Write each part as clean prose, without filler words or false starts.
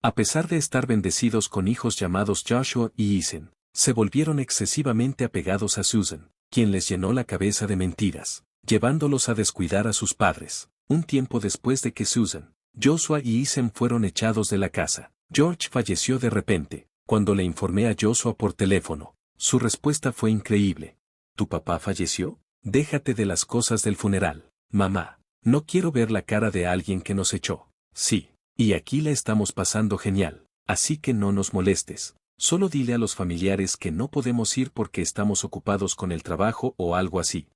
A pesar de estar bendecidos con hijos llamados Joshua y Ethan, se volvieron excesivamente apegados a Susan, quien les llenó la cabeza de mentiras, llevándolos a descuidar a sus padres. Un tiempo después de que Susan, Joshua y Ethan fueron echados de la casa, George falleció de repente. Cuando le informé a Joshua por teléfono, su respuesta fue increíble. ¿Tu papá falleció? Déjate de las cosas del funeral, mamá. No quiero ver la cara de alguien que nos echó. Sí, y aquí la estamos pasando genial, así que no nos molestes. Solo dile a los familiares que no podemos ir porque estamos ocupados con el trabajo o algo así.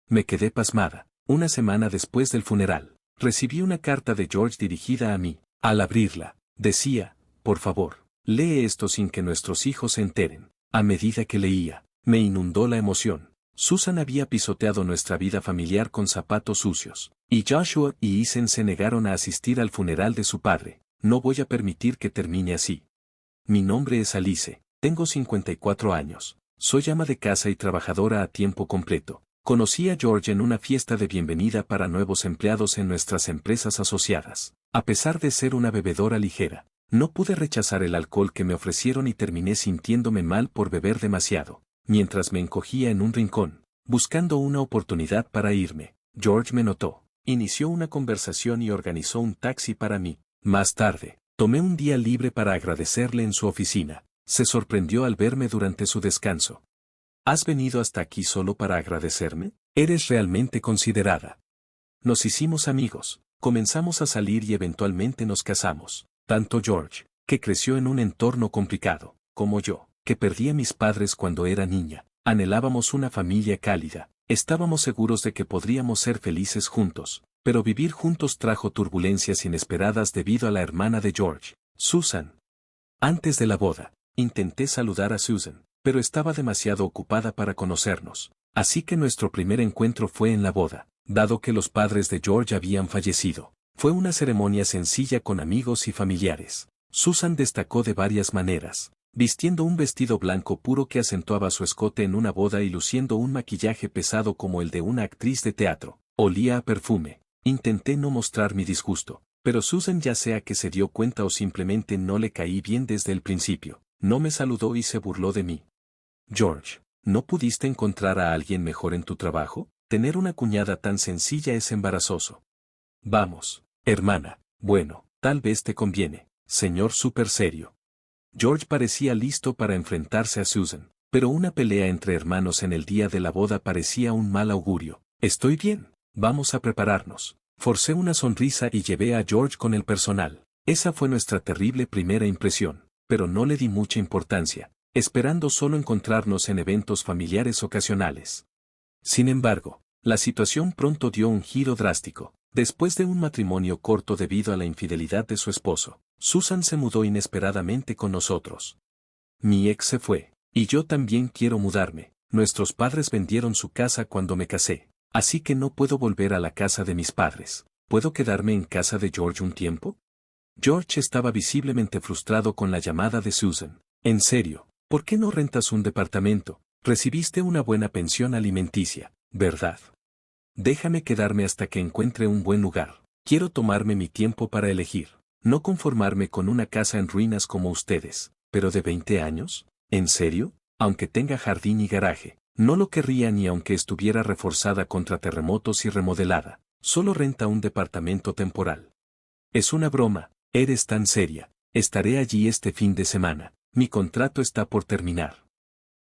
Me quedé pasmada. Una semana después del funeral, recibí una carta de George dirigida a mí. Al abrirla, decía, por favor, lee esto sin que nuestros hijos se enteren. A medida que leía, me inundó la emoción. Susan había pisoteado nuestra vida familiar con zapatos sucios, y Joshua y Ethan se negaron a asistir al funeral de su padre. No voy a permitir que termine así. Mi nombre es Alice, tengo 54 años, soy ama de casa y trabajadora a tiempo completo. Conocí a George en una fiesta de bienvenida para nuevos empleados en nuestras empresas asociadas. A pesar de ser una bebedora ligera, no pude rechazar el alcohol que me ofrecieron y terminé sintiéndome mal por beber demasiado. Mientras me encogía en un rincón, buscando una oportunidad para irme, George me notó, inició una conversación y organizó un taxi para mí. Más tarde, tomé un día libre para agradecerle en su oficina. Se sorprendió al verme durante su descanso. ¿Has venido hasta aquí solo para agradecerme? Eres realmente considerada. Nos hicimos amigos, comenzamos a salir y eventualmente nos casamos. Tanto George, que creció en un entorno complicado, como yo, que perdí a mis padres cuando era niña, anhelábamos una familia cálida. Estábamos seguros de que podríamos ser felices juntos, pero vivir juntos trajo turbulencias inesperadas debido a la hermana de George, Susan. Antes de la boda, intenté saludar a Susan, pero estaba demasiado ocupada para conocernos, así que nuestro primer encuentro fue en la boda, dado que los padres de George habían fallecido. Fue una ceremonia sencilla con amigos y familiares. Susan destacó de varias maneras, vistiendo un vestido blanco puro que acentuaba su escote en una boda y luciendo un maquillaje pesado como el de una actriz de teatro. Olía a perfume. Intenté no mostrar mi disgusto, pero Susan, ya sea que se dio cuenta o simplemente no le caí bien desde el principio, no me saludó y se burló de mí. George, ¿no pudiste encontrar a alguien mejor en tu trabajo? Tener una cuñada tan sencilla es embarazoso. Vamos, hermana, bueno, tal vez te conviene, señor súper serio. George parecía listo para enfrentarse a Susan, pero una pelea entre hermanos en el día de la boda parecía un mal augurio. Estoy bien, vamos a prepararnos. Forcé una sonrisa y llevé a George con el personal. Esa fue nuestra terrible primera impresión, pero no le di mucha importancia, esperando solo encontrarnos en eventos familiares ocasionales. Sin embargo, la situación pronto dio un giro drástico. Después de un matrimonio corto debido a la infidelidad de su esposo, Susan se mudó inesperadamente con nosotros. Mi ex se fue, y yo también quiero mudarme. Nuestros padres vendieron su casa cuando me casé, así que no puedo volver a la casa de mis padres. ¿Puedo quedarme en casa de George un tiempo? George estaba visiblemente frustrado con la llamada de Susan. En serio, ¿por qué no rentas un departamento? Recibiste una buena pensión alimenticia, ¿verdad? Déjame quedarme hasta que encuentre un buen lugar. Quiero tomarme mi tiempo para elegir. No conformarme con una casa en ruinas como ustedes. ¿Pero de 20 años? ¿En serio? Aunque tenga jardín y garaje. No lo querría ni aunque estuviera reforzada contra terremotos y remodelada. Solo renta un departamento temporal. Es una broma. Eres tan seria. Estaré allí este fin de semana. Mi contrato está por terminar.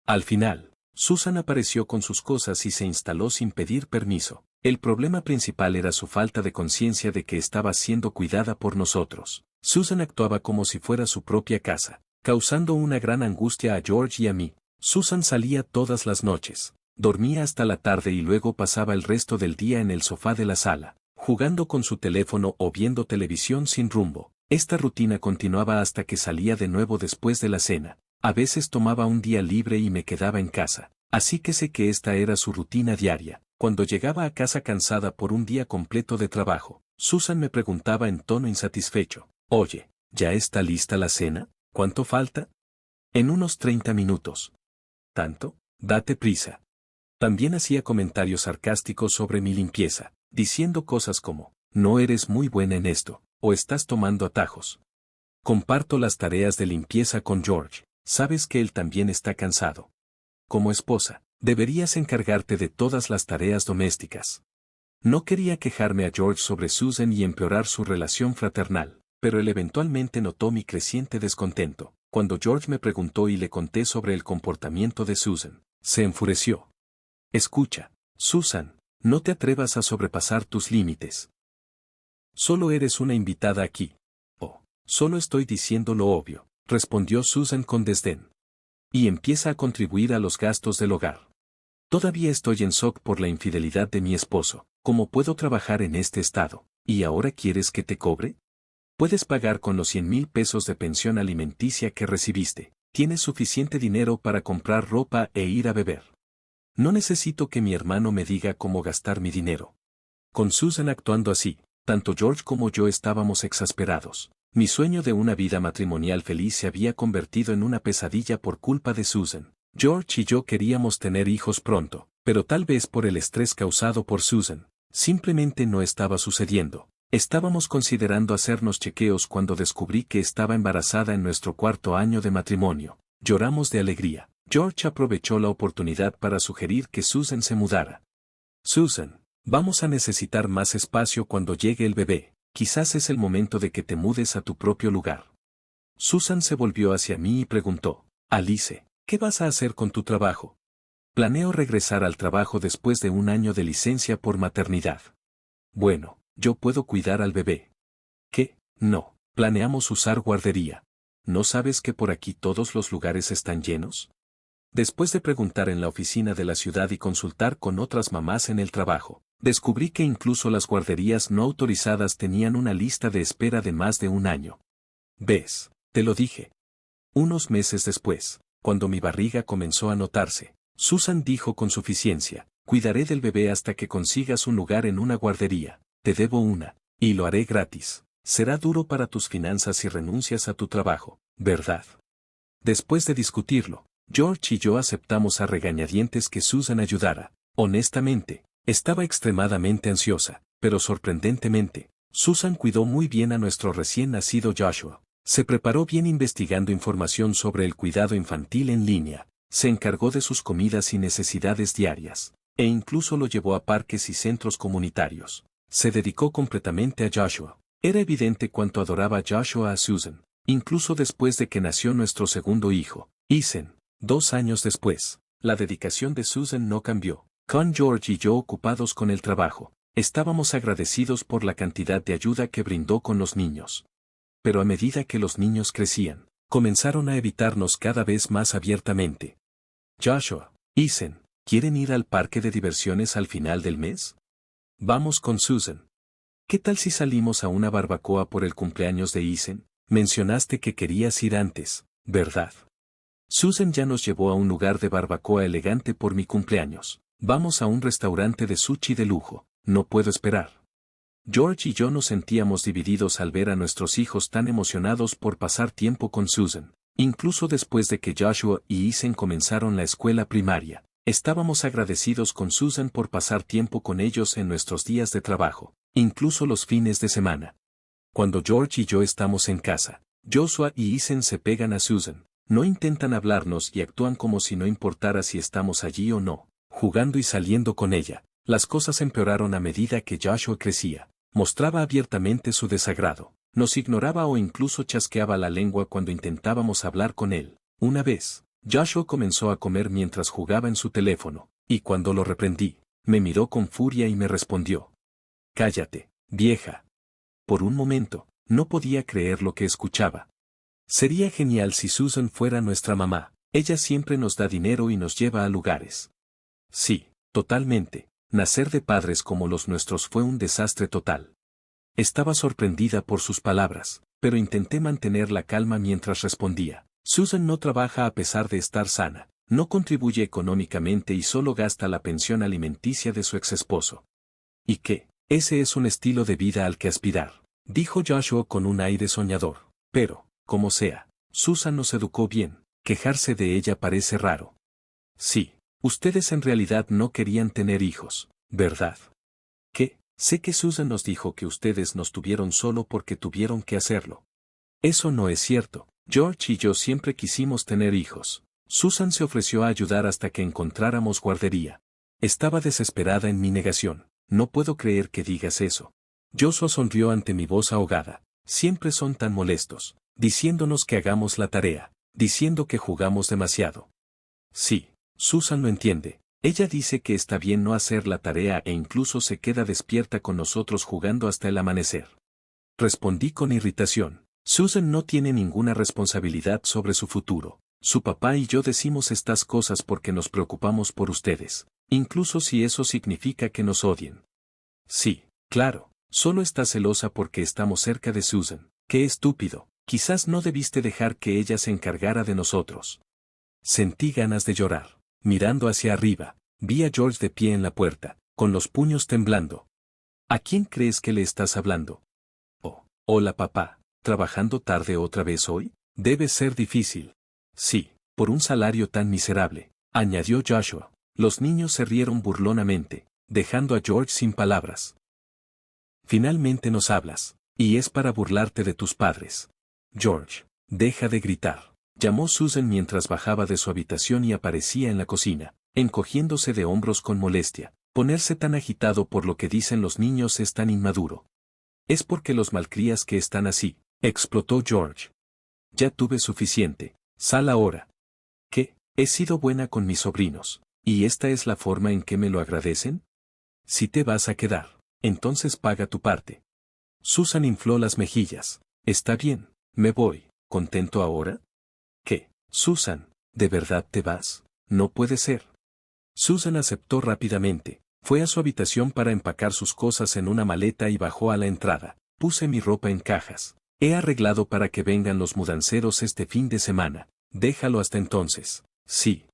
Al final, Susan apareció con sus cosas y se instaló sin pedir permiso. El problema principal era su falta de conciencia de que estaba siendo cuidada por nosotros. Susan actuaba como si fuera su propia casa, causando una gran angustia a George y a mí. Susan salía todas las noches, dormía hasta la tarde y luego pasaba el resto del día en el sofá de la sala, jugando con su teléfono o viendo televisión sin rumbo. Esta rutina continuaba hasta que salía de nuevo después de la cena. A veces tomaba un día libre y me quedaba en casa, así que sé que esta era su rutina diaria. Cuando llegaba a casa cansada por un día completo de trabajo, Susan me preguntaba en tono insatisfecho, «Oye, ¿ya está lista la cena? ¿Cuánto falta?» «En unos 30 minutos». «¿Tanto? Date prisa». También hacía comentarios sarcásticos sobre mi limpieza, diciendo cosas como, «No eres muy buena en esto», o «Estás tomando atajos». Comparto las tareas de limpieza con George, sabes que él también está cansado. Como esposa, deberías encargarte de todas las tareas domésticas. No quería quejarme a George sobre Susan y empeorar su relación fraternal, pero él eventualmente notó mi creciente descontento. Cuando George me preguntó y le conté sobre el comportamiento de Susan, se enfureció. Escucha, Susan, no te atrevas a sobrepasar tus límites. Solo eres una invitada aquí. Oh, solo estoy diciendo lo obvio, respondió Susan con desdén. Y empieza a contribuir a los gastos del hogar. Todavía estoy en shock por la infidelidad de mi esposo. ¿Cómo puedo trabajar en este estado? ¿Y ahora quieres que te cobre? Puedes pagar con los 100,000 pesos de pensión alimenticia que recibiste. Tienes suficiente dinero para comprar ropa e ir a beber. No necesito que mi hermano me diga cómo gastar mi dinero. Con Susan actuando así, tanto George como yo estábamos exasperados. Mi sueño de una vida matrimonial feliz se había convertido en una pesadilla por culpa de Susan. George y yo queríamos tener hijos pronto, pero tal vez por el estrés causado por Susan, simplemente no estaba sucediendo. Estábamos considerando hacernos chequeos cuando descubrí que estaba embarazada en nuestro 4º año de matrimonio. Lloramos de alegría. George aprovechó la oportunidad para sugerir que Susan se mudara. Susan, vamos a necesitar más espacio cuando llegue el bebé. Quizás es el momento de que te mudes a tu propio lugar. Susan se volvió hacia mí y preguntó, Alice, ¿qué vas a hacer con tu trabajo? Planeo regresar al trabajo después de un año de licencia por maternidad. Bueno, yo puedo cuidar al bebé. ¿Qué? No, planeamos usar guardería. ¿No sabes que por aquí todos los lugares están llenos? Después de preguntar en la oficina de la ciudad y consultar con otras mamás en el trabajo, descubrí que incluso las guarderías no autorizadas tenían una lista de espera de más de un año. ¿Ves? Te lo dije. Unos meses después, cuando mi barriga comenzó a notarse, Susan dijo con suficiencia, cuidaré del bebé hasta que consigas un lugar en una guardería, te debo una, y lo haré gratis. Será duro para tus finanzas si renuncias a tu trabajo, ¿verdad? Después de discutirlo, George y yo aceptamos a regañadientes que Susan ayudara. Honestamente, estaba extremadamente ansiosa, pero sorprendentemente, Susan cuidó muy bien a nuestro recién nacido Joshua. Se preparó bien investigando información sobre el cuidado infantil en línea, se encargó de sus comidas y necesidades diarias, e incluso lo llevó a parques y centros comunitarios. Se dedicó completamente a Joshua. Era evidente cuánto adoraba Joshua a Susan, incluso después de que nació nuestro segundo hijo, Ethan. 2 años después, la dedicación de Susan no cambió. Con George y yo ocupados con el trabajo, estábamos agradecidos por la cantidad de ayuda que brindó con los niños. Pero a medida que los niños crecían, comenzaron a evitarnos cada vez más abiertamente. Joshua, Ethan, ¿quieren ir al parque de diversiones al final del mes? Vamos con Susan. ¿Qué tal si salimos a una barbacoa por el cumpleaños de Ethan? Mencionaste que querías ir antes, ¿verdad? Susan ya nos llevó a un lugar de barbacoa elegante por mi cumpleaños. Vamos a un restaurante de sushi de lujo. No puedo esperar. George y yo nos sentíamos divididos al ver a nuestros hijos tan emocionados por pasar tiempo con Susan. Incluso después de que Joshua y Ethan comenzaron la escuela primaria, estábamos agradecidos con Susan por pasar tiempo con ellos en nuestros días de trabajo, incluso los fines de semana. Cuando George y yo estamos en casa, Joshua y Ethan se pegan a Susan. No intentan hablarnos y actúan como si no importara si estamos allí o no, jugando y saliendo con ella. Las cosas empeoraron a medida que Joshua crecía. Mostraba abiertamente su desagrado. Nos ignoraba o incluso chasqueaba la lengua cuando intentábamos hablar con él. Una vez, Joshua comenzó a comer mientras jugaba en su teléfono, y cuando lo reprendí, me miró con furia y me respondió. Cállate, vieja. Por un momento, no podía creer lo que escuchaba. Sería genial si Susan fuera nuestra mamá. Ella siempre nos da dinero y nos lleva a lugares. Sí, totalmente. Nacer de padres como los nuestros fue un desastre total. Estaba sorprendida por sus palabras, pero intenté mantener la calma mientras respondía. Susan no trabaja a pesar de estar sana, no contribuye económicamente y solo gasta la pensión alimenticia de su exesposo. ¿Y qué? Ese es un estilo de vida al que aspirar, dijo Joshua con un aire soñador. Pero, como sea, Susan nos educó bien, quejarse de ella parece raro. Sí, ustedes en realidad no querían tener hijos, ¿verdad? ¿Qué? Sé que Susan nos dijo que ustedes nos tuvieron solo porque tuvieron que hacerlo. Eso no es cierto. George y yo siempre quisimos tener hijos. Susan se ofreció a ayudar hasta que encontráramos guardería. Estaba desesperada en mi negación. No puedo creer que digas eso. Joshua sonrió ante mi voz ahogada. Siempre son tan molestos, diciéndonos que hagamos la tarea, diciendo que jugamos demasiado. Sí, Susan lo entiende. Ella dice que está bien no hacer la tarea e incluso se queda despierta con nosotros jugando hasta el amanecer. Respondí con irritación. Susan no tiene ninguna responsabilidad sobre su futuro. Su papá y yo decimos estas cosas porque nos preocupamos por ustedes, incluso si eso significa que nos odien. Sí, claro, solo está celosa porque estamos cerca de Susan. Qué estúpido, quizás no debiste dejar que ella se encargara de nosotros. Sentí ganas de llorar. Mirando hacia arriba, vi a George de pie en la puerta, con los puños temblando. ¿A quién crees que le estás hablando? Oh, hola papá, ¿trabajando tarde otra vez hoy? Debe ser difícil. Sí, por un salario tan miserable, añadió Joshua. Los niños se rieron burlonamente, dejando a George sin palabras. Finalmente nos hablas, y es para burlarte de tus padres. George, deja de gritar. Llamó Susan mientras bajaba de su habitación y aparecía en la cocina, encogiéndose de hombros con molestia. Ponerse tan agitado por lo que dicen los niños es tan inmaduro. Es porque los malcrías que están así, explotó George. Ya tuve suficiente, sal ahora. ¿Qué? He sido buena con mis sobrinos, ¿y esta es la forma en que me lo agradecen? Si te vas a quedar, entonces paga tu parte. Susan infló las mejillas. Está bien, me voy, ¿contento ahora? ¿Qué, Susan, de verdad te vas? No puede ser. Susan aceptó rápidamente, fue a su habitación para empacar sus cosas en una maleta y bajó a la entrada. Puse mi ropa en cajas. He arreglado para que vengan los mudanceros este fin de semana. Déjalo hasta entonces. Sí.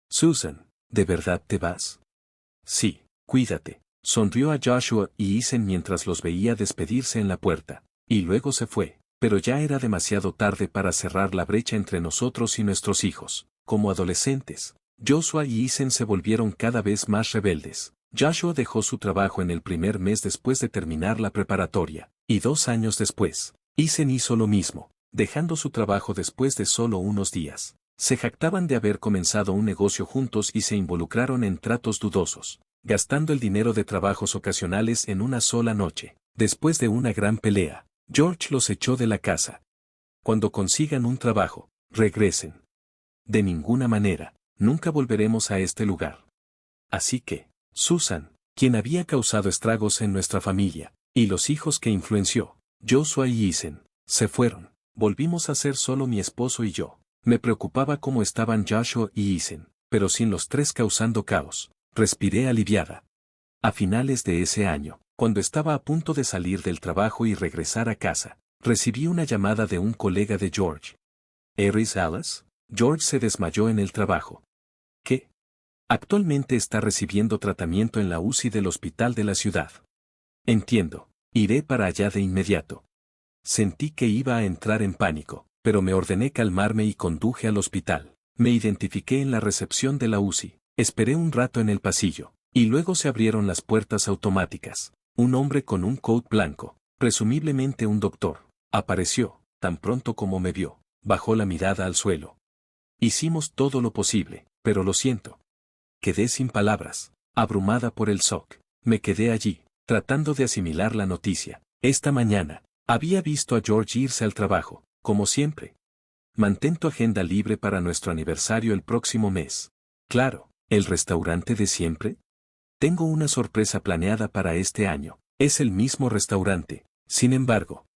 Susan, ¿de verdad te vas? Sí, cuídate. Sonrió a Joshua y Ethan mientras los veía despedirse en la puerta. Y luego se fue. Pero ya era demasiado tarde para cerrar la brecha entre nosotros y nuestros hijos. Como adolescentes, Joshua y Ethan se volvieron cada vez más rebeldes. Joshua dejó su trabajo en el primer mes después de terminar la preparatoria, y 2 años después, Ethan hizo lo mismo, dejando su trabajo después de solo unos días. Se jactaban de haber comenzado un negocio juntos y se involucraron en tratos dudosos, gastando el dinero de trabajos ocasionales en una sola noche. Después de una gran pelea, George los echó de la casa. Cuando consigan un trabajo, regresen. De ninguna manera, nunca volveremos a este lugar. Así que, Susan, quien había causado estragos en nuestra familia, y los hijos que influenció, Joshua y Ethan, se fueron. Volvimos a ser solo mi esposo y yo. Me preocupaba cómo estaban Joshua y Ethan, pero sin los tres causando caos. Respiré aliviada. A finales de ese año, cuando estaba a punto de salir del trabajo y regresar a casa, recibí una llamada de un colega de George. ¿Eres Alice? George se desmayó en el trabajo. ¿Qué? Actualmente está recibiendo tratamiento en la UCI del hospital de la ciudad. Entiendo. Iré para allá de inmediato. Sentí que iba a entrar en pánico, pero me ordené calmarme y conduje al hospital. Me identifiqué en la recepción de la UCI. Esperé un rato en el pasillo, y luego se abrieron las puertas automáticas. Un hombre con un coat blanco, presumiblemente un doctor, apareció. Tan pronto como me vio, bajó la mirada al suelo. Hicimos todo lo posible, pero lo siento. Quedé sin palabras, abrumada por el shock. Me quedé allí, tratando de asimilar la noticia. Esta mañana, había visto a George irse al trabajo, como siempre. Mantén tu agenda libre para nuestro aniversario el próximo mes. Claro, ¿el restaurante de siempre? Tengo una sorpresa planeada para este año. Es el mismo restaurante. Sin embargo,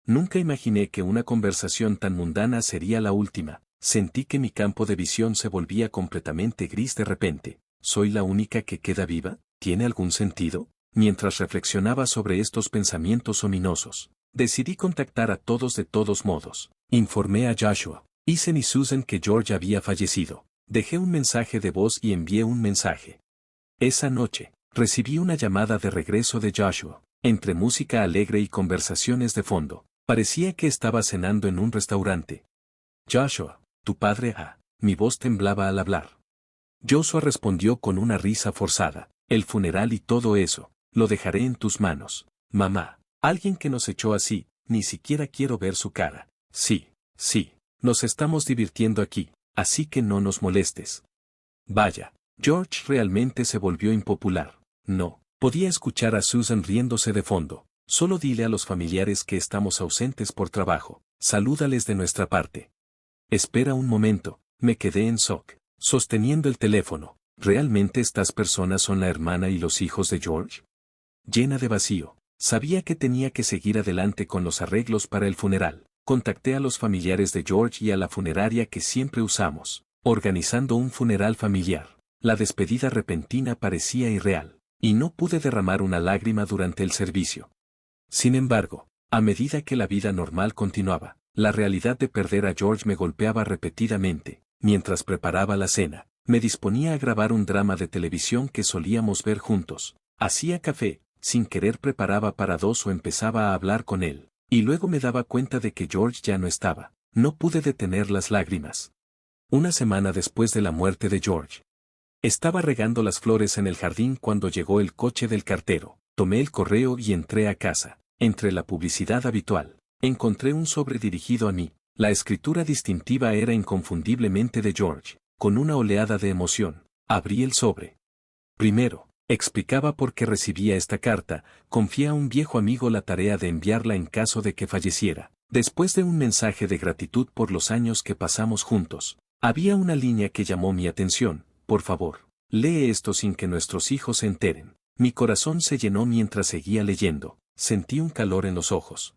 nunca imaginé que una conversación tan mundana sería la última. Sentí que mi campo de visión se volvía completamente gris de repente. ¿Soy la única que queda viva? ¿Tiene algún sentido? Mientras reflexionaba sobre estos pensamientos ominosos, decidí contactar a todos de todos modos. Informé a Joshua, Ethan y Susan que George había fallecido. Dejé un mensaje de voz y envié un mensaje. Esa noche, recibí una llamada de regreso de Joshua. Entre música alegre y conversaciones de fondo, parecía que estaba cenando en un restaurante. Joshua, tu padre ha. Mi voz temblaba al hablar. Joshua respondió con una risa forzada. El funeral y todo eso, lo dejaré en tus manos, mamá. Alguien que nos echó así, ni siquiera quiero ver su cara. Sí, sí, nos estamos divirtiendo aquí, así que no nos molestes. Vaya, George realmente se volvió impopular. No, podía escuchar a Susan riéndose de fondo. Solo dile a los familiares que estamos ausentes por trabajo. Salúdales de nuestra parte. Espera un momento, me quedé en shock, sosteniendo el teléfono. ¿Realmente estas personas son la hermana y los hijos de George? Llena de vacío, sabía que tenía que seguir adelante con los arreglos para el funeral. Contacté a los familiares de George y a la funeraria que siempre usamos, organizando un funeral familiar. La despedida repentina parecía irreal, y no pude derramar una lágrima durante el servicio. Sin embargo, a medida que la vida normal continuaba, la realidad de perder a George me golpeaba repetidamente. Mientras preparaba la cena, me disponía a grabar un drama de televisión que solíamos ver juntos. Hacía café, sin querer preparaba para dos o empezaba a hablar con él, y luego me daba cuenta de que George ya no estaba. No pude detener las lágrimas. Una semana después de la muerte de George, estaba regando las flores en el jardín cuando llegó el coche del cartero. Tomé el correo y entré a casa. Entre la publicidad habitual, encontré un sobre dirigido a mí. La escritura distintiva era inconfundiblemente de George. Con una oleada de emoción, abrí el sobre. Primero, explicaba por qué recibía esta carta, confié a un viejo amigo la tarea de enviarla en caso de que falleciera. Después de un mensaje de gratitud por los años que pasamos juntos, había una línea que llamó mi atención. Por favor, lee esto sin que nuestros hijos se enteren. Mi corazón se llenó mientras seguía leyendo, sentí un calor en los ojos.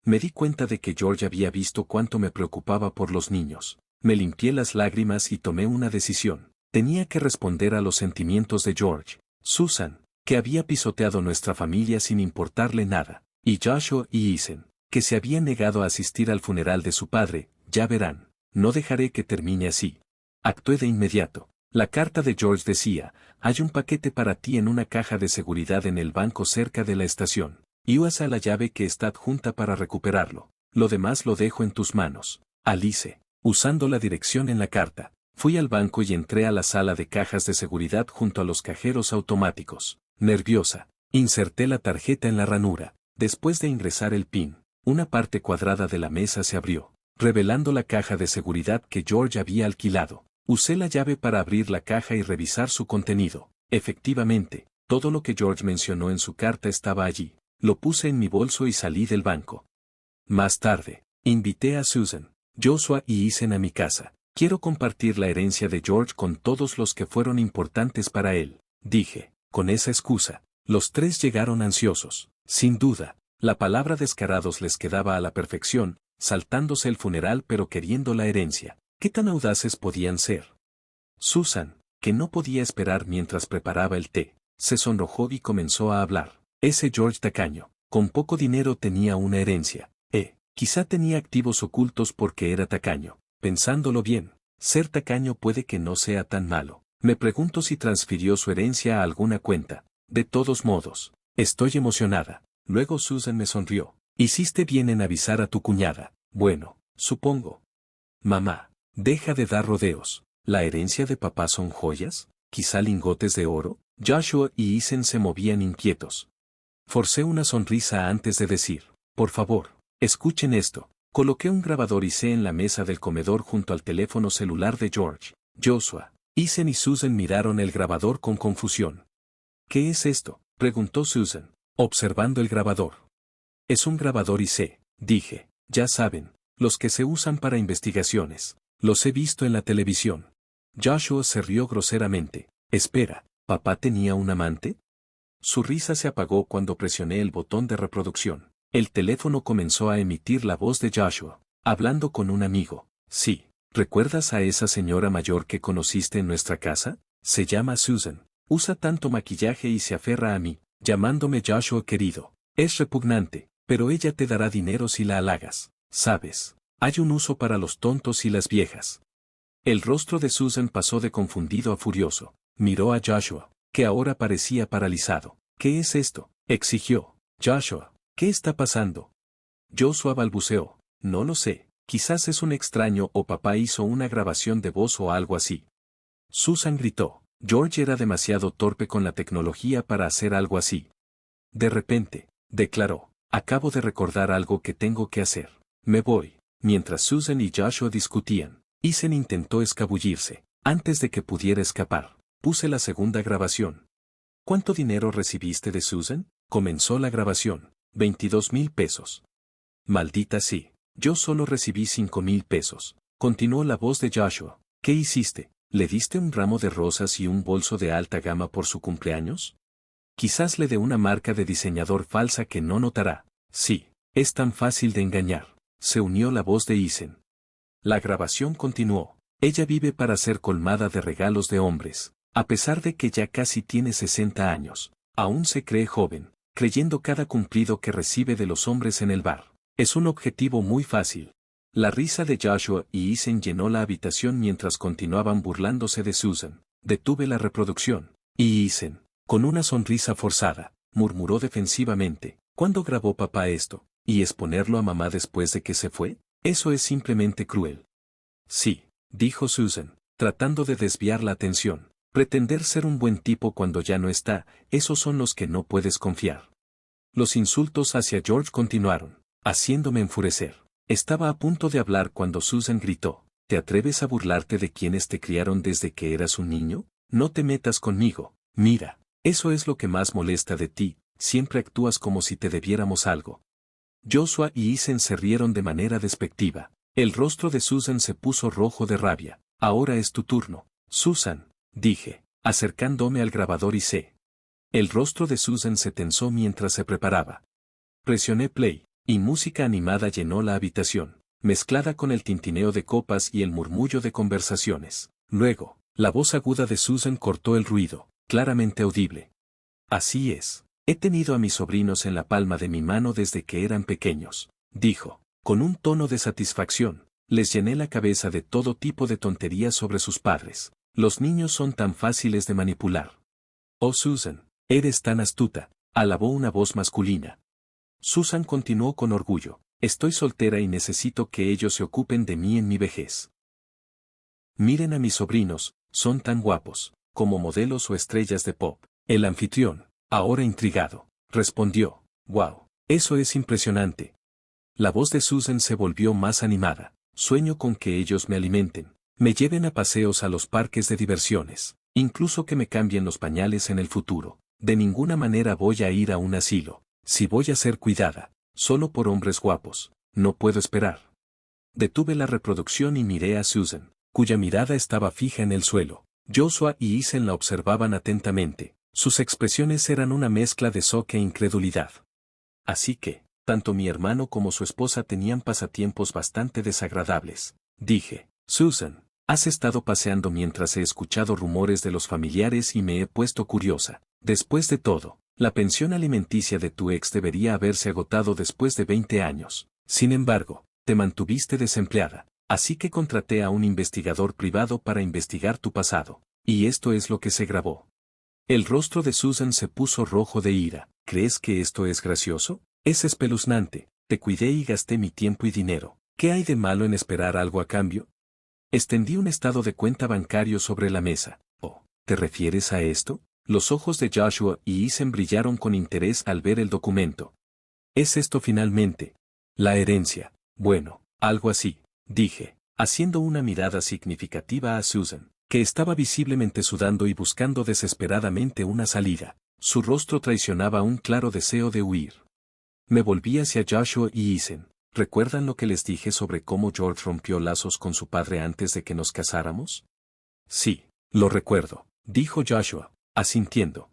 Me di cuenta de que George había visto cuánto me preocupaba por los niños. Me limpié las lágrimas y tomé una decisión. Tenía que responder a los sentimientos de George, Susan, que había pisoteado nuestra familia sin importarle nada, y Joshua y Ethan, que se habían negado a asistir al funeral de su padre. Ya verán, no dejaré que termine así. Actué de inmediato. La carta de George decía, hay un paquete para ti en una caja de seguridad en el banco cerca de la estación, y usa la llave que está adjunta para recuperarlo. Lo demás lo dejo en tus manos. Alice, usando la dirección en la carta, fui al banco y entré a la sala de cajas de seguridad junto a los cajeros automáticos. Nerviosa, inserté la tarjeta en la ranura. Después de ingresar el PIN, una parte cuadrada de la mesa se abrió, revelando la caja de seguridad que George había alquilado. Usé la llave para abrir la caja y revisar su contenido. Efectivamente, todo lo que George mencionó en su carta estaba allí. Lo puse en mi bolso y salí del banco. Más tarde, invité a Susan, Joshua y Ethan a mi casa. Quiero compartir la herencia de George con todos los que fueron importantes para él, dije. Con esa excusa, los tres llegaron ansiosos. Sin duda, la palabra descarados les quedaba a la perfección, saltándose el funeral pero queriendo la herencia. ¿Qué tan audaces podían ser? Susan, que no podía esperar mientras preparaba el té, se sonrojó y comenzó a hablar. Ese George tacaño, con poco dinero tenía una herencia. Quizá tenía activos ocultos porque era tacaño. Pensándolo bien, ser tacaño puede que no sea tan malo. Me pregunto si transfirió su herencia a alguna cuenta. De todos modos, estoy emocionada. Luego Susan me sonrió. Hiciste bien en avisar a tu cuñada. Bueno, supongo. Mamá, deja de dar rodeos. ¿La herencia de papá son joyas? ¿Quizá lingotes de oro? Joshua y Ethan se movían inquietos. Forcé una sonrisa antes de decir, por favor, escuchen esto. Coloqué un grabador IC en la mesa del comedor junto al teléfono celular de George. Joshua, Ethan y Susan miraron el grabador con confusión. ¿Qué es esto?, preguntó Susan, observando el grabador. Es un grabador IC, dije. Ya saben, los que se usan para investigaciones. Los he visto en la televisión. Joshua se rió groseramente. Espera, ¿papá tenía un amante? Su risa se apagó cuando presioné el botón de reproducción. El teléfono comenzó a emitir la voz de Joshua, hablando con un amigo. Sí, ¿recuerdas a esa señora mayor que conociste en nuestra casa? Se llama Susan. Usa tanto maquillaje y se aferra a mí, llamándome Joshua querido. Es repugnante, pero ella te dará dinero si la halagas. ¿Sabes? Hay un uso para los tontos y las viejas. El rostro de Susan pasó de confundido a furioso. Miró a Joshua, que ahora parecía paralizado. ¿Qué es esto?, exigió. Joshua, ¿qué está pasando? Joshua balbuceó. No lo sé, quizás es un extraño o papá hizo una grabación de voz o algo así. Susan gritó. George era demasiado torpe con la tecnología para hacer algo así. De repente, declaró, acabo de recordar algo que tengo que hacer. Me voy. Mientras Susan y Joshua discutían, Ethan intentó escabullirse. Antes de que pudiera escapar, puse la segunda grabación. ¿Cuánto dinero recibiste de Susan? Comenzó la grabación. 22,000 pesos. Maldita sí. Yo solo recibí 5,000 pesos. Continuó la voz de Joshua. ¿Qué hiciste? ¿Le diste un ramo de rosas y un bolso de alta gama por su cumpleaños? Quizás le dé una marca de diseñador falsa que no notará. Sí, es tan fácil de engañar. Se unió la voz de Ethan. La grabación continuó. Ella vive para ser colmada de regalos de hombres. A pesar de que ya casi tiene 60 años, aún se cree joven, creyendo cada cumplido que recibe de los hombres en el bar. Es un objetivo muy fácil. La risa de Joshua y Ethan llenó la habitación mientras continuaban burlándose de Susan. Detuve la reproducción. Y Ethan, con una sonrisa forzada, murmuró defensivamente, ¿cuándo grabó papá esto? ¿Y exponerlo a mamá después de que se fue? Eso es simplemente cruel. Sí, dijo Susan, tratando de desviar la atención. Pretender ser un buen tipo cuando ya no está, esos son los que no puedes confiar. Los insultos hacia George continuaron, haciéndome enfurecer. Estaba a punto de hablar cuando Susan gritó, ¿te atreves a burlarte de quienes te criaron desde que eras un niño? No te metas conmigo, mira, eso es lo que más molesta de ti, siempre actúas como si te debiéramos algo. Joshua y Ethan se rieron de manera despectiva. El rostro de Susan se puso rojo de rabia. Ahora es tu turno, Susan, dije, acercándome al grabador y sé. El rostro de Susan se tensó mientras se preparaba. Presioné play, y música animada llenó la habitación, mezclada con el tintineo de copas y el murmullo de conversaciones. Luego, la voz aguda de Susan cortó el ruido, claramente audible. Así es. He tenido a mis sobrinos en la palma de mi mano desde que eran pequeños, dijo, con un tono de satisfacción. Les llené la cabeza de todo tipo de tonterías sobre sus padres. Los niños son tan fáciles de manipular. Oh Susan, eres tan astuta, alabó una voz masculina. Susan continuó con orgullo, estoy soltera y necesito que ellos se ocupen de mí en mi vejez. Miren a mis sobrinos, son tan guapos, como modelos o estrellas de pop. El anfitrión, ahora intrigado, respondió, wow, eso es impresionante. La voz de Susan se volvió más animada, sueño con que ellos me alimenten, me lleven a paseos a los parques de diversiones, incluso que me cambien los pañales en el futuro. De ninguna manera voy a ir a un asilo, si voy a ser cuidada, solo por hombres guapos, no puedo esperar. Detuve la reproducción y miré a Susan, cuya mirada estaba fija en el suelo. Joshua y Ethan la observaban atentamente. Sus expresiones eran una mezcla de shock e incredulidad. Así que, tanto mi hermano como su esposa tenían pasatiempos bastante desagradables. Dije, Susan, has estado paseando mientras he escuchado rumores de los familiares y me he puesto curiosa. Después de todo, la pensión alimenticia de tu ex debería haberse agotado después de 20 años. Sin embargo, te mantuviste desempleada, así que contraté a un investigador privado para investigar tu pasado. Y esto es lo que se grabó. El rostro de Susan se puso rojo de ira. ¿Crees que esto es gracioso? Es espeluznante. Te cuidé y gasté mi tiempo y dinero. ¿Qué hay de malo en esperar algo a cambio? Extendí un estado de cuenta bancario sobre la mesa. Oh, ¿te refieres a esto? Los ojos de Joshua y Ethan brillaron con interés al ver el documento. ¿Es esto finalmente? La herencia. Bueno, algo así, dije, haciendo una mirada significativa a Susan, que estaba visiblemente sudando y buscando desesperadamente una salida. Su rostro traicionaba un claro deseo de huir. Me volví hacia Joshua y Ethan. ¿Recuerdan lo que les dije sobre cómo George rompió lazos con su padre antes de que nos casáramos? Sí, lo recuerdo, dijo Joshua, asintiendo.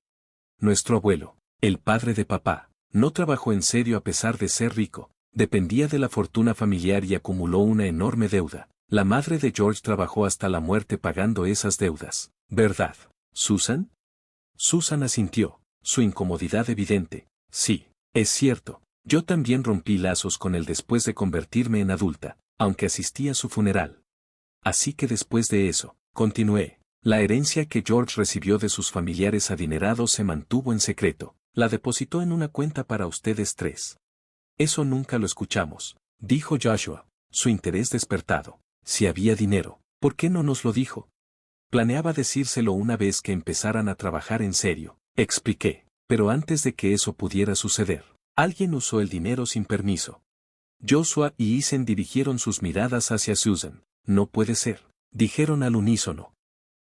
Nuestro abuelo, el padre de papá, no trabajó en serio a pesar de ser rico, dependía de la fortuna familiar y acumuló una enorme deuda. La madre de George trabajó hasta la muerte pagando esas deudas, ¿verdad, Susan? Susan asintió, su incomodidad evidente. Sí, es cierto, yo también rompí lazos con él después de convertirme en adulta, aunque asistí a su funeral. Así que después de eso, continué, la herencia que George recibió de sus familiares adinerados se mantuvo en secreto, la depositó en una cuenta para ustedes tres. Eso nunca lo escuchamos, dijo Joshua, su interés despertado. Si había dinero, ¿por qué no nos lo dijo? Planeaba decírselo una vez que empezaran a trabajar en serio, expliqué, pero antes de que eso pudiera suceder, alguien usó el dinero sin permiso. Joshua y Eason dirigieron sus miradas hacia Susan. No puede ser, dijeron al unísono.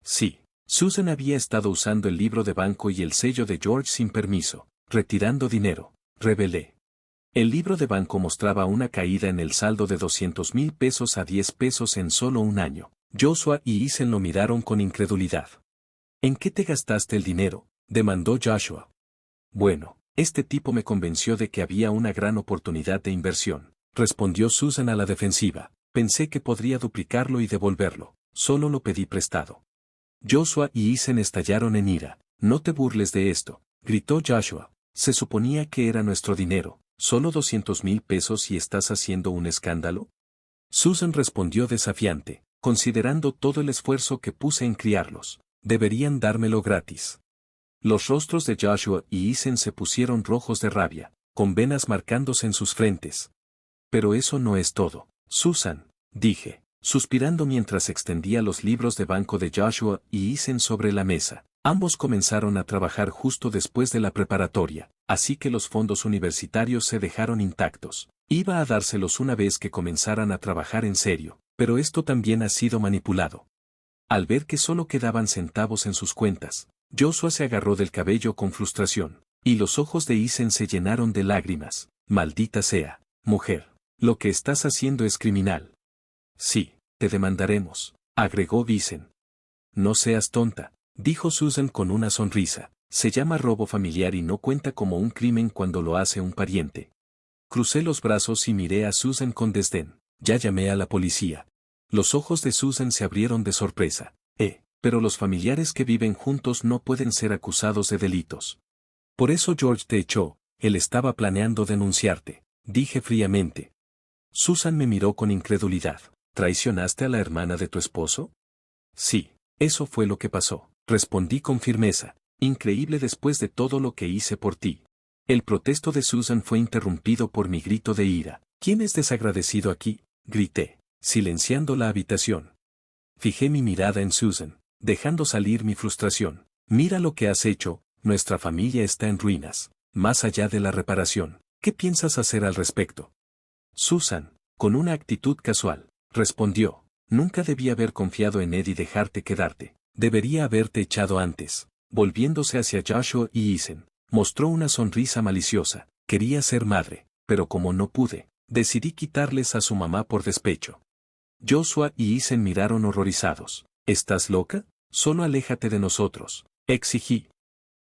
Sí, Susan había estado usando el libro de banco y el sello de George sin permiso, retirando dinero, revelé. El libro de banco mostraba una caída en el saldo de 200,000 pesos a 10 pesos en solo un año. Joshua y Eason lo miraron con incredulidad. ¿En qué te gastaste el dinero?, demandó Joshua. Bueno, este tipo me convenció de que había una gran oportunidad de inversión, respondió Susan a la defensiva. Pensé que podría duplicarlo y devolverlo, solo lo pedí prestado. Joshua y Eason estallaron en ira. No te burles de esto, gritó Joshua. Se suponía que era nuestro dinero, solo 200,000 pesos y estás haciendo un escándalo. Susan respondió desafiante, considerando todo el esfuerzo que puse en criarlos, deberían dármelo gratis. Los rostros de Joshua y Eason se pusieron rojos de rabia, con venas marcándose en sus frentes. Pero eso no es todo, Susan, dije, suspirando mientras extendía los libros de banco de Joshua y Eason sobre la mesa. Ambos comenzaron a trabajar justo después de la preparatoria, así que los fondos universitarios se dejaron intactos. Iba a dárselos una vez que comenzaran a trabajar en serio, pero esto también ha sido manipulado. Al ver que solo quedaban centavos en sus cuentas, Joshua se agarró del cabello con frustración, y los ojos de Eason se llenaron de lágrimas. Maldita sea, mujer, lo que estás haciendo es criminal. Sí, te demandaremos, agregó Eason. No seas tonta, dijo Susan con una sonrisa. Se llama robo familiar y no cuenta como un crimen cuando lo hace un pariente. Crucé los brazos y miré a Susan con desdén. Ya llamé a la policía. Los ojos de Susan se abrieron de sorpresa. Pero los familiares que viven juntos no pueden ser acusados de delitos. Por eso George te echó, él estaba planeando denunciarte, dije fríamente. Susan me miró con incredulidad. ¿Traicionaste a la hermana de tu esposo? Sí, eso fue lo que pasó, respondí con firmeza. Increíble después de todo lo que hice por ti. El protesto de Susan fue interrumpido por mi grito de ira. ¿Quién es desagradecido aquí?, grité, silenciando la habitación. Fijé mi mirada en Susan, dejando salir mi frustración. Mira lo que has hecho, nuestra familia está en ruinas, más allá de la reparación. ¿Qué piensas hacer al respecto? Susan, con una actitud casual, respondió. Nunca debí haber confiado en Ed y dejarte quedarte. Debería haberte echado antes. Volviéndose hacia Joshua y Eason, mostró una sonrisa maliciosa. Quería ser madre, pero como no pude, decidí quitarles a su mamá por despecho. Joshua y Eason miraron horrorizados. ¿Estás loca? Solo aléjate de nosotros, exigí.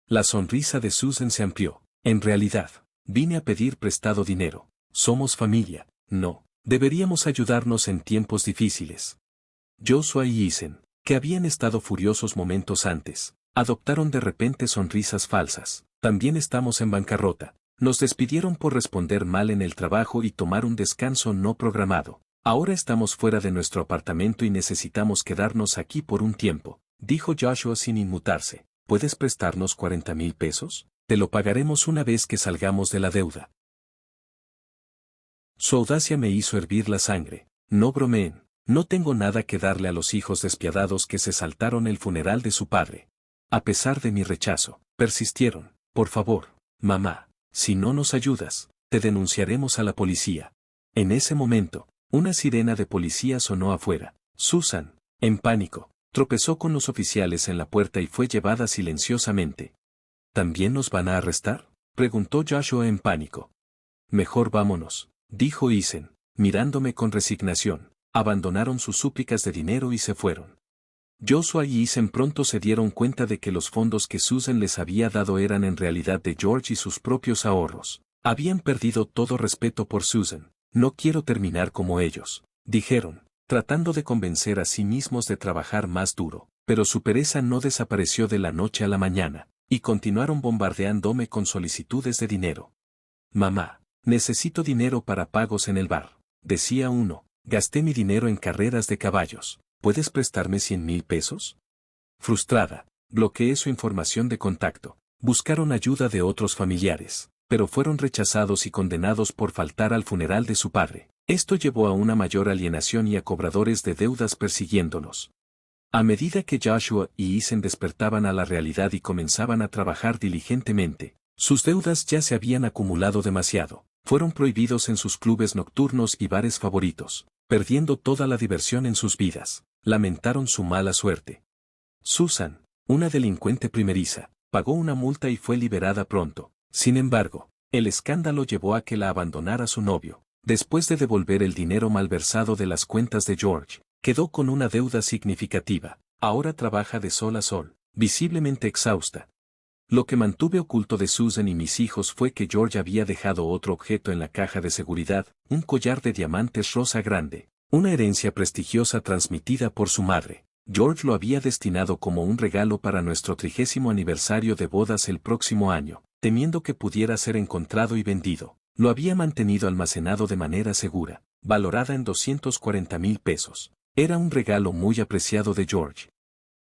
La sonrisa de Susan se amplió. En realidad, vine a pedir prestado dinero. Somos familia, no. Deberíamos ayudarnos en tiempos difíciles. Joshua y Eason, que habían estado furiosos momentos antes, adoptaron de repente sonrisas falsas. También estamos en bancarrota. Nos despidieron por responder mal en el trabajo y tomar un descanso no programado. Ahora estamos fuera de nuestro apartamento y necesitamos quedarnos aquí por un tiempo, dijo Joshua sin inmutarse. ¿Puedes prestarnos 40,000 pesos? Te lo pagaremos una vez que salgamos de la deuda. Su audacia me hizo hervir la sangre. No bromeen. No tengo nada que darle a los hijos despiadados que se saltaron el funeral de su padre. A pesar de mi rechazo, persistieron. Por favor, mamá, si no nos ayudas, te denunciaremos a la policía. En ese momento, una sirena de policía sonó afuera. Susan, en pánico, tropezó con los oficiales en la puerta y fue llevada silenciosamente. ¿También nos van a arrestar?, preguntó Joshua en pánico. Mejor vámonos, dijo Eason, mirándome con resignación. Abandonaron sus súplicas de dinero y se fueron. Joshua y Eason pronto se dieron cuenta de que los fondos que Susan les había dado eran en realidad de George y sus propios ahorros. Habían perdido todo respeto por Susan. No quiero terminar como ellos, dijeron, tratando de convencer a sí mismos de trabajar más duro, pero su pereza no desapareció de la noche a la mañana, y continuaron bombardeándome con solicitudes de dinero. Mamá, necesito dinero para pagos en el bar, decía uno. Gasté mi dinero en carreras de caballos. ¿Puedes prestarme 100,000 pesos? Frustrada, bloqueé su información de contacto. Buscaron ayuda de otros familiares, pero fueron rechazados y condenados por faltar al funeral de su padre. Esto llevó a una mayor alienación y a cobradores de deudas persiguiéndolos. A medida que Joshua y Eason despertaban a la realidad y comenzaban a trabajar diligentemente, sus deudas ya se habían acumulado demasiado. Fueron prohibidos en sus clubes nocturnos y bares favoritos, perdiendo toda la diversión en sus vidas. Lamentaron su mala suerte. Susan, una delincuente primeriza, pagó una multa y fue liberada pronto. Sin embargo, el escándalo llevó a que la abandonara su novio. Después de devolver el dinero malversado de las cuentas de George, quedó con una deuda significativa. Ahora trabaja de sol a sol, visiblemente exhausta. Lo que mantuve oculto de Susan y mis hijos fue que George había dejado otro objeto en la caja de seguridad, un collar de diamantes rosa grande, una herencia prestigiosa transmitida por su madre. George lo había destinado como un regalo para nuestro 30º aniversario de bodas el próximo año, temiendo que pudiera ser encontrado y vendido. Lo había mantenido almacenado de manera segura, valorada en 240,000 pesos. Era un regalo muy apreciado de George.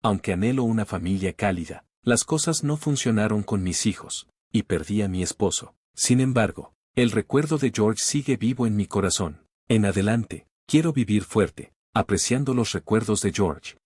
Aunque anhelo una familia cálida, las cosas no funcionaron con mis hijos, y perdí a mi esposo. Sin embargo, el recuerdo de George sigue vivo en mi corazón. En adelante, quiero vivir fuerte, apreciando los recuerdos de George.